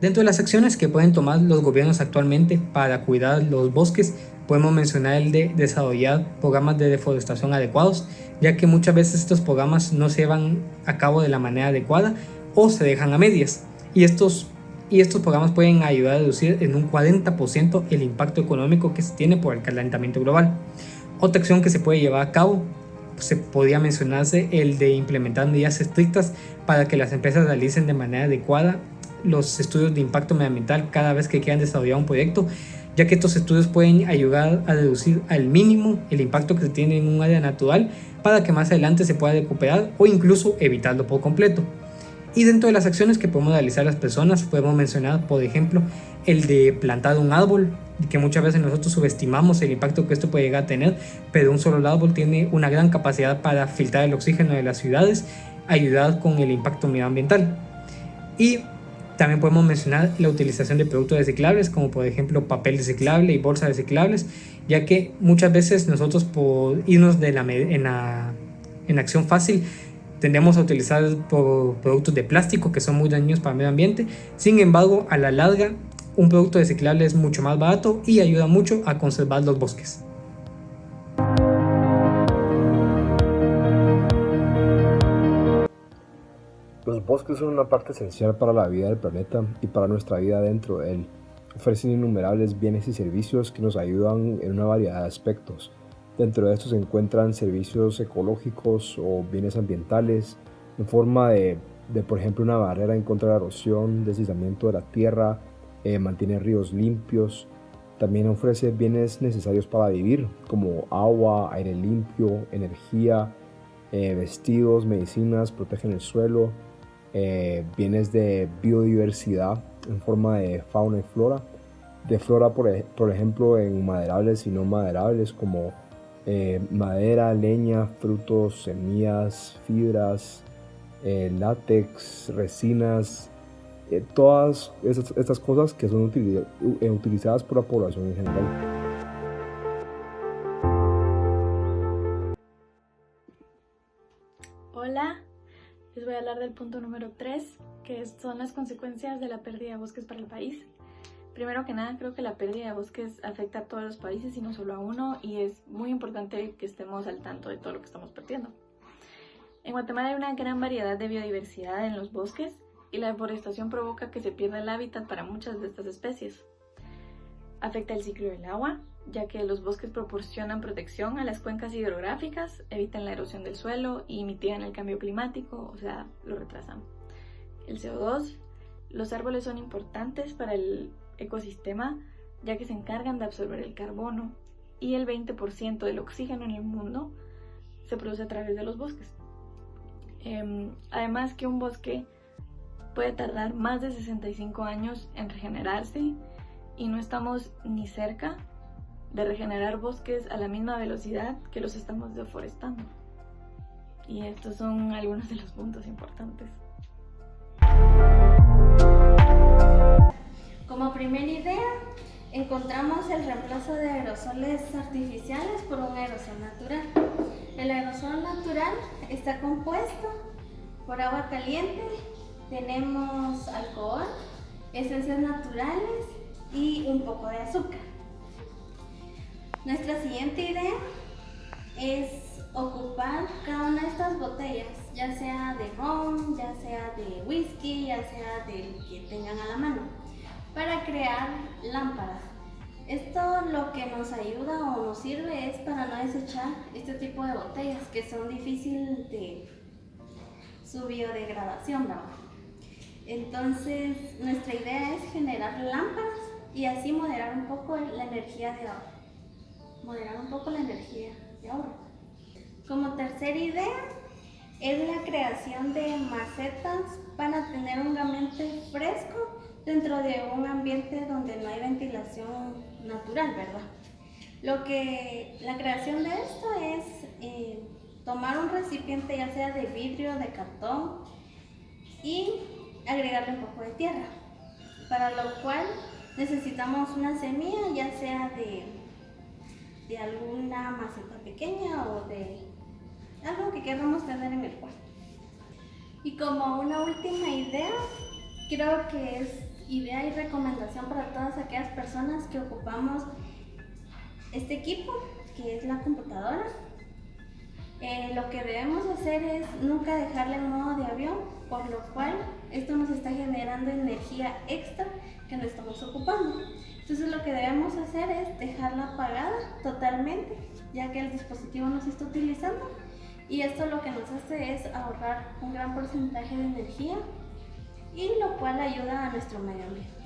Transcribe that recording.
Dentro de las acciones que pueden tomar los gobiernos actualmente para cuidar los bosques, podemos mencionar el de desarrollar programas de deforestación adecuados, ya que muchas veces estos programas no se llevan a cabo de la manera adecuada o se dejan a medias. Y estos programas pueden ayudar a reducir en un 40% el impacto económico que se tiene por el calentamiento global. Otra acción que se puede llevar a cabo se podría mencionarse el de implementar medidas estrictas para que las empresas realicen de manera adecuada los estudios de impacto medioambiental cada vez que quieran desarrollar un proyecto, ya que estos estudios pueden ayudar a reducir al mínimo el impacto que se tiene en un área natural para que más adelante se pueda recuperar o incluso evitarlo por completo. Y dentro de las acciones que podemos realizar las personas, podemos mencionar, por ejemplo, el de plantar un árbol, que muchas veces nosotros subestimamos el impacto que esto puede llegar a tener, pero un solo árbol tiene una gran capacidad para filtrar el oxígeno de las ciudades, ayudar con el impacto medioambiental. Y también podemos mencionar la utilización de productos reciclables, como por ejemplo papel reciclable y bolsas reciclables, ya que muchas veces nosotros por irnos en acción fácil tendemos a utilizar productos de plástico que son muy dañinos para el medio ambiente. Sin embargo, a la larga, un producto reciclable es mucho más barato y ayuda mucho a conservar los bosques. Los bosques son una parte esencial para la vida del planeta y para nuestra vida dentro de él. Ofrecen innumerables bienes y servicios que nos ayudan en una variedad de aspectos. Dentro de estos se encuentran servicios ecológicos o bienes ambientales en forma de, por ejemplo, una barrera en contra de la erosión, deslizamiento de la tierra, mantiene ríos limpios. También ofrece bienes necesarios para vivir, como agua, aire limpio, energía, vestidos, medicinas, protegen el suelo, bienes de biodiversidad en forma de fauna y flora, de flora por ejemplo en maderables y no maderables como madera, leña, frutos, semillas, fibras, látex, resinas, todas estas cosas que son utilizadas por la población en general. Hola, les voy a hablar del punto número 3, que son las consecuencias de la pérdida de bosques para el país. Primero que nada, creo que la pérdida de bosques afecta a todos los países y no solo a uno, y es muy importante que estemos al tanto de todo lo que estamos perdiendo. En Guatemala hay una gran variedad de biodiversidad en los bosques y la deforestación provoca que se pierda el hábitat para muchas de estas especies. Afecta el ciclo del agua, ya que los bosques proporcionan protección a las cuencas hidrográficas, evitan la erosión del suelo y mitigan el cambio climático, o sea, lo retrasan. El CO2, los árboles son importantes para el ecosistema, ya que se encargan de absorber el carbono, y el 20% del oxígeno en el mundo se produce a través de los bosques. Además que un bosque puede tardar más de 65 años en regenerarse y no estamos ni cerca de regenerar bosques a la misma velocidad que los estamos deforestando. Y estos son algunos de los puntos importantes. Como primera idea, encontramos el reemplazo de aerosoles artificiales por un aerosol natural. El aerosol natural está compuesto por agua caliente, tenemos alcohol, esencias naturales y un poco de azúcar. Nuestra siguiente idea es ocupar cada una de estas botellas, ya sea de ron, ya sea de whisky, ya sea del que tengan a la mano, para crear lámparas. Esto lo que nos ayuda o nos sirve es para no desechar este tipo de botellas que son difíciles de su biodegradación, ¿verdad? Entonces nuestra idea es generar lámparas y así moderar un poco la energía de ahorro. Como tercera idea es la creación de macetas para tener un ambiente fresco dentro de un ambiente donde no hay ventilación natural, ¿verdad? La creación de esto es tomar un recipiente ya sea de vidrio, de cartón y agregarle un poco de tierra, para lo cual necesitamos una semilla ya sea de alguna maceta pequeña o de algo que queramos tener en el cuarto. Y como una última idea, creo que es idea y recomendación para todas aquellas personas que ocupamos este equipo, que es la computadora. Lo que debemos hacer es nunca dejarla en modo de avión, por lo cual esto nos está generando energía extra que no estamos ocupando. Entonces lo que debemos hacer es dejarla apagada totalmente, ya que el dispositivo no se está utilizando, y esto lo que nos hace es ahorrar un gran porcentaje de energía, y lo cual ayuda a nuestro medio ambiente.